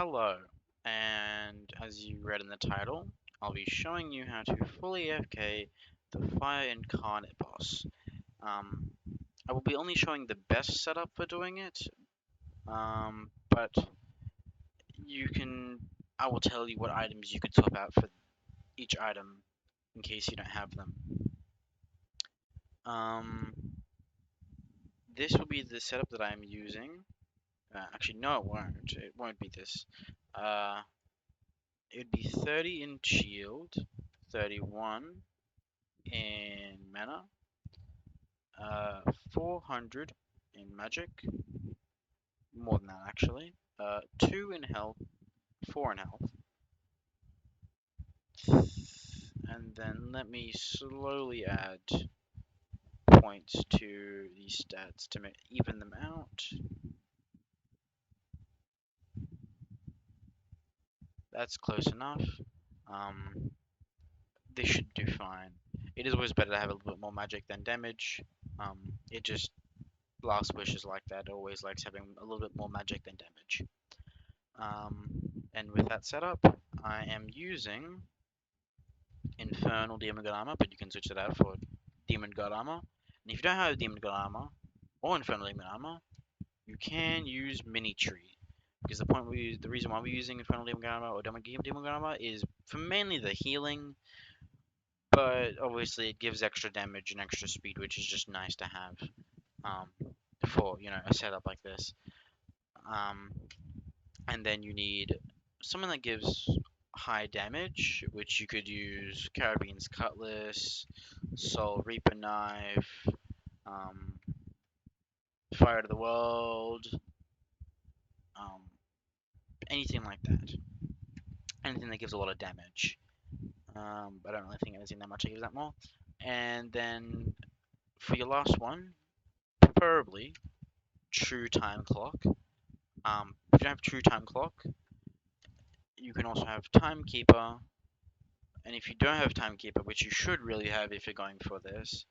Hello, and as you read in the title, I'll be showing you how to fully AFK the Fire Incarnate boss. Um, I will be only showing the best setup for doing it, but I will tell you what items you could swap out for each item in case you don't have them. Um, this will be the setup that I'm using. Actually, no, it won't. It won't be this. Uh, it would be 30 in shield, 31 in mana, 400 in magic, more than that actually, 2 in health, 4 in health, and then let me slowly add points to these stats to even them out. That's close enough. Um, this should do fine. It is always better to have a little bit more magic than damage. It just Last Wish is like that. It always likes having a little bit more magic than damage. Um, and with that setup, I am using Infernal Demon God Armor, but you can switch it out for Demon God Armor. And if you don't have Demon God Armor or Infernal Demon Armor, you can use Mini Tree. Because the reason why we're using Infernal Demon God Armor or Demon God Armor is for mainly the healing, but obviously it gives extra damage and extra speed, which is just nice to have um, for a setup like this. Um, and then you need someone that gives high damage, which you could use Carabin's Cutlass, Soul Reaper Knife, um, Fire to the World, um, anything like that. Anything that gives a lot of damage. I don't really think anything that much that gives that more. And then for your last one, preferably True Time Clock. If you don't have True Time Clock, you can also have Timekeeper. And if you don't have Timekeeper, which you should really have if you're going for this,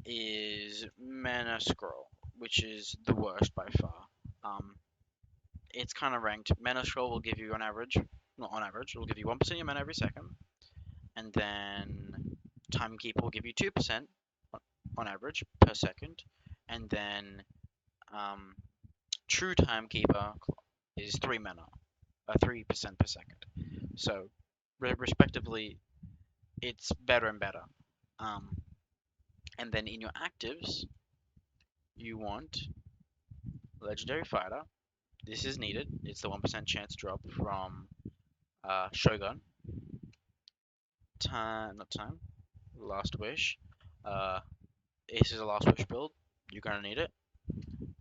is Mana Scroll, which is the worst by far. Um, it's kind of ranked. Mana Scroll will give you on average, not on average, it will give you 1% of your mana every second, and then Timekeeper will give you 2% on average per second, and then um, True Timekeeper is 3 mana, 3% per second. So, respectively, it's better and better. Um, and then in your actives, you want Legendary Fighter. This is needed. It's the 1% chance drop from Shogun. Not time. Last Wish. Uh, this is a Last Wish build. You're gonna need it.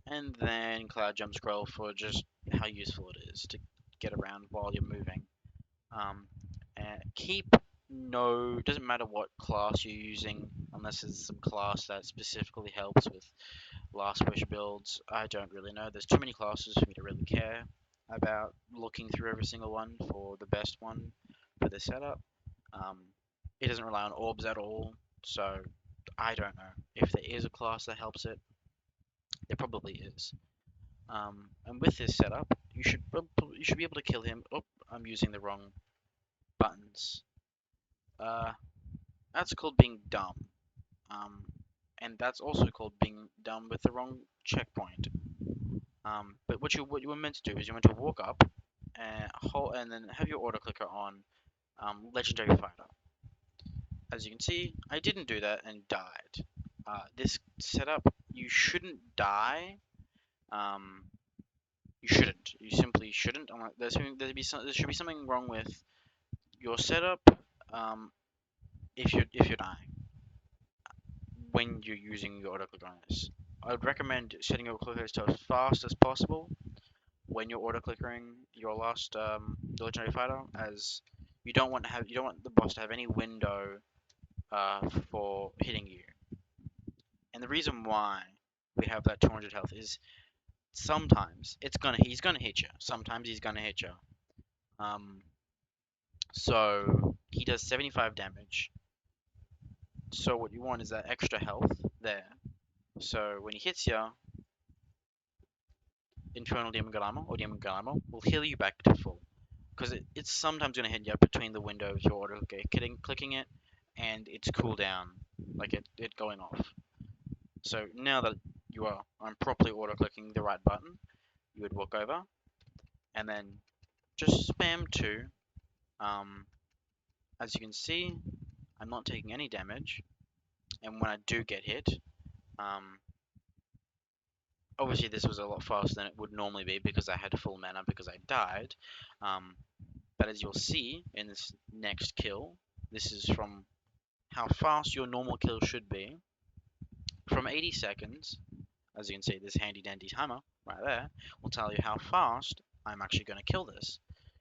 And then Cloud Jump Scroll for just how useful it is to get around while you're moving. Um, and keep no. Doesn't matter what class you're using, unless it's some class that specifically helps with Last Wish builds. I don't really know. There's too many classes for me to really care about looking through every single one for the best one for this setup. Um, it doesn't rely on orbs at all, so I don't know if there is a class that helps it. There probably is. And with this setup, you should be able to kill him. Oh, I'm using the wrong buttons. Uh, that's called being dumb. Um, and that's also called being dumb with the wrong checkpoint. But what you were meant to do is you meant to walk up and hold, and then have your auto clicker on Legendary Fighter. As you can see, I didn't do that and died. This setup, you shouldn't die. Um, you shouldn't. You simply shouldn't. There should be something wrong with your setup um, if you're dying when you're using your auto clicker on this. I would recommend setting your auto clicker to as fast as possible when you're auto clickering your last legendary fighter, as you don't want the boss to have any window for hitting you. And the reason why we have that 200 health is sometimes he's gonna hit you. Sometimes he's gonna hit you. Um, so he does 75 damage. So what you want is that extra health there. So when he hits you, Infernal Demon God Armor or Demon God Armor will heal you back to full. Because it's sometimes going to hit you between the window of your auto clicking it and its cooldown, like it going off. So now that I'm properly auto clicking the right button, you would walk over and then just spam 2. Um, as you can see, I'm not taking any damage, and when I do get hit, um, obviously this was a lot faster than it would normally be because I had full mana because I died. Um, but as you'll see in this next kill, this is from how fast your normal kill should be. From 80 seconds, as you can see, this handy dandy timer right there will tell you how fast I'm actually going to kill this.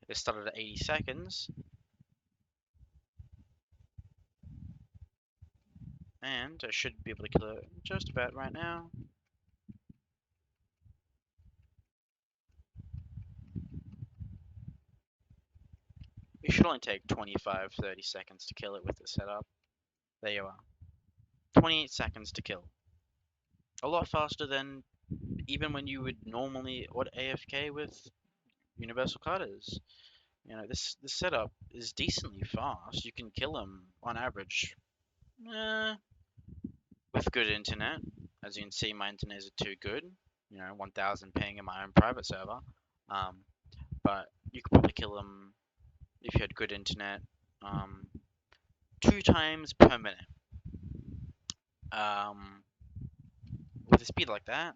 It started at 80 seconds, and I should be able to kill it just about right now. It should only take 25-30 seconds to kill it with the setup. There you are. 28 seconds to kill. A lot faster than even when you would normally AFK with Universal Cutters. You know, this setup is decently fast. You can kill them on average with good internet. As you can see, my internet isn't too good. You know, 1,000 ping in my own private server. Um, but you could probably kill them if you had good internet. 2 times per minute. Um, with a speed like that,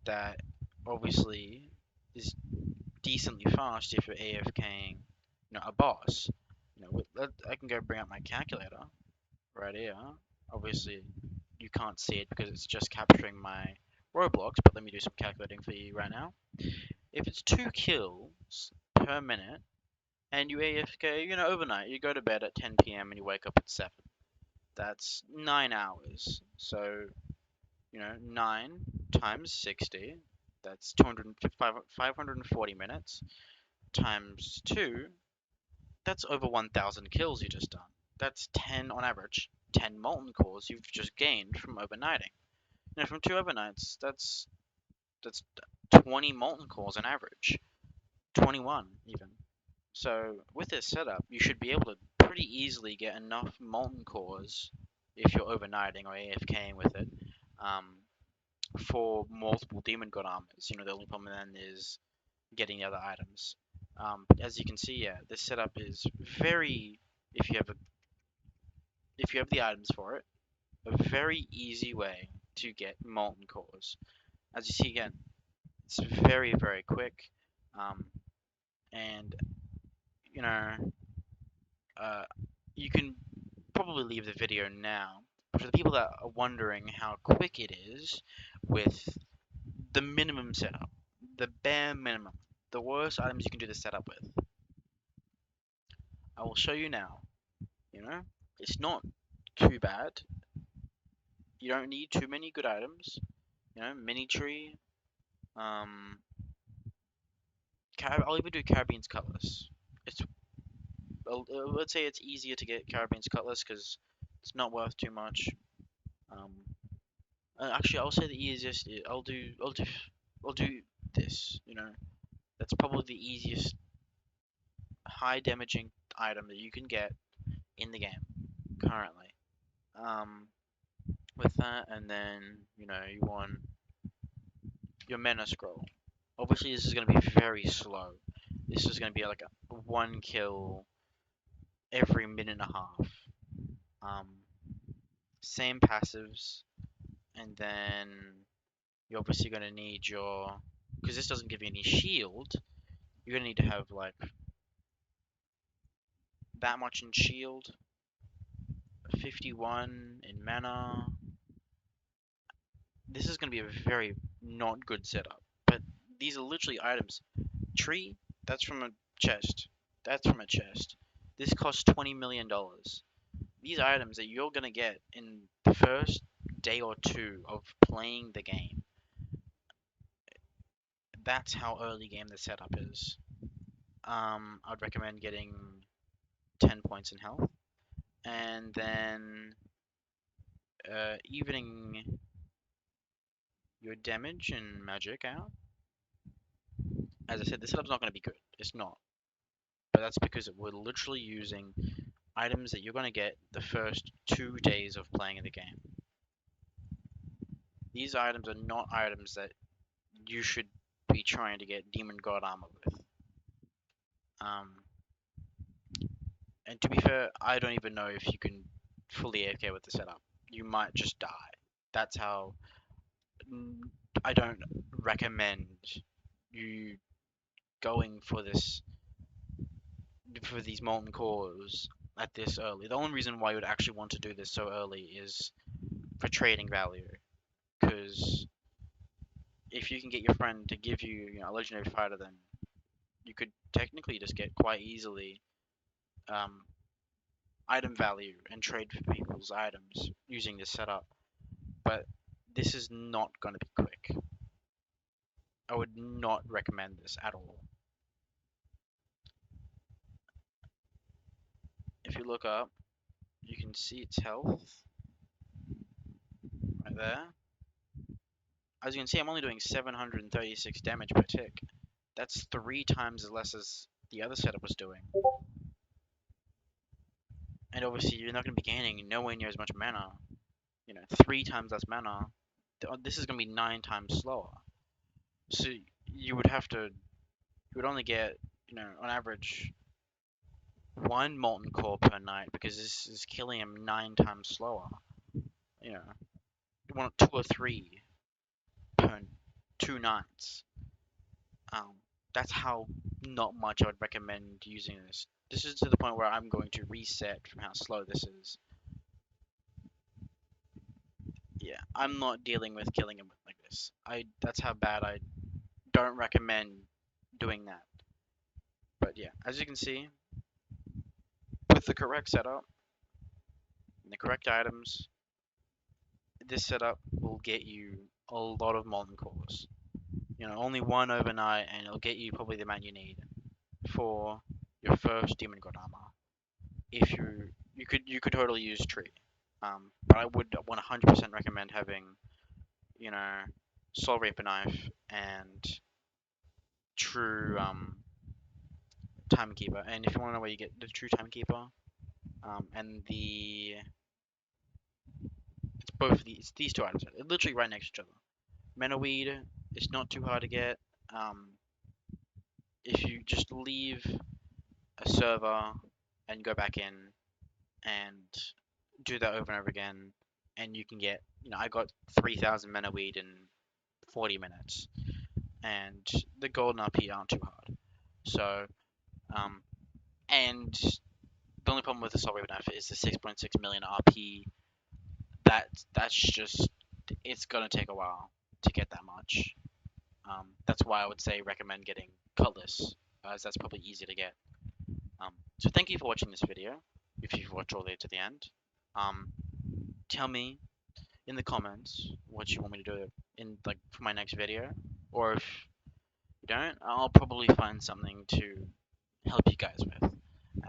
that obviously is decently fast if you're AFKing, a boss. I can go bring up my calculator right here. Obviously, you can't see it because it's just capturing my Roblox, but let me do some calculating for you right now. If it's 2 kills per minute, and you AFK, overnight, you go to bed at 10 p.m. and you wake up at 7. That's 9 hours. So, 9 times 60, that's 540 minutes, times 2, that's over 1,000 kills you just done. That's 10 on average. 10 molten cores you've just gained from overnighting. From 2 overnights, that's 20 molten cores on average. 21 even. So with this setup, you should be able to pretty easily get enough molten cores if you're overnighting or AFKing with it, um, for multiple demon god armors. The only problem then is getting the other items. But as you can see, yeah, this setup is very, if you have the items for it, a very easy way to get molten cores. As you see again, it's very, very quick, um, and you know, uh, you can probably leave the video now. But for the people that are wondering how quick it is with the minimum setup, the bare minimum, the worst items you can do the setup with, I will show you now. It's not too bad. You don't need too many good items. Mini tree. Um, I'll even do Caribbean's Cutlass. It's let's say it's easier to get Caribbean's Cutlass because it's not worth too much. Um, actually, I'll say the easiest. I'll do this. That's probably the easiest high damaging item that you can get in the game currently. Um, with that, and then you want your mana scroll. Obviously, this is going to be very slow. This is going to be like a 1 kill every minute and a half. Um, Same passives, and then you're obviously going to need because this doesn't give you any shield, you're going to need to have like that much in shield, 51 in mana. This is going to be a very not good setup, but these are literally items. Tree, that's from a chest. That's from a chest. This costs $20 million. These items that you're going to get in the first day or two of playing the game. That's how early game the setup is. I'd recommend getting 10 points in health, and then evening your damage and magic out. As I said, this setup's not going to be good. It's not. But that's because we're literally using items that you're going to get the first 2 days of playing the game. These items are not items that you should be trying to get Demon God armor with. Um, and to be fair, I don't even know if you can fully AFK with the setup. You might just die. That's how. I don't recommend you going for these molten cores at this early. The only reason why you would actually want to do this so early is for trading value, because if you can get your friend to give you, a legendary fighter, then you could technically just get quite easily um, item value and trade for people's items using this setup. But this is not going to be quick. I would not recommend this at all. If you look up, you can see its health right there. As you can see, I'm only doing 736 damage per tick. That's 3 times as less as the other setup was doing. And obviously, you're not going to be gaining nowhere near as much mana. 3 times less mana. This is going to be 9 times slower. So you would have to, you would only get, on average, 1 molten core per night because this is killing him 9 times slower. You know, you want 2 or 3 per 2 nights. That's how not much I would recommend using this. This is to the point where I'm going to reset from how slow this is. Yeah, I'm not dealing with killing him like this. That's how bad I don't recommend doing that. But yeah, as you can see, with the correct setup and the correct items, this setup will get you a lot of molten cores. Only one overnight, and it'll get you probably the amount you need for your first demon god armor. If you could totally use tree, but I would 100% recommend having you know soul reaper knife and true timekeeper. And if you want to know where you get the true timekeeper, and it's both it's these two items. They're literally right next to each other. Mana weed is not too hard to get. Um, if you just leave a server and go back in and do that over and over again, and you can get, I got 3,000 mana weed in 40 minutes, and the golden RP aren't too hard. So, and the only problem with the Soul Reaver Knife is the 6.6 million RP. That's just, it's gonna take a while to get that much. That's why I would say recommend getting Cutlass, as that's probably easy to get. So thank you for watching this video. If you've watched all the way to the end, tell me in the comments what you want me to do in for my next video, or if you don't, I'll probably find something to help you guys with,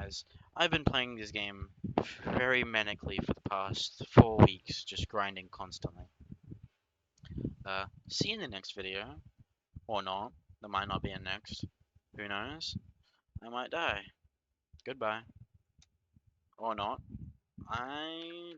as I've been playing this game very manically for the past 4 weeks, just grinding constantly. See you in the next video, or not. There might not be a next. Who knows? I might die. Goodbye. Or not. I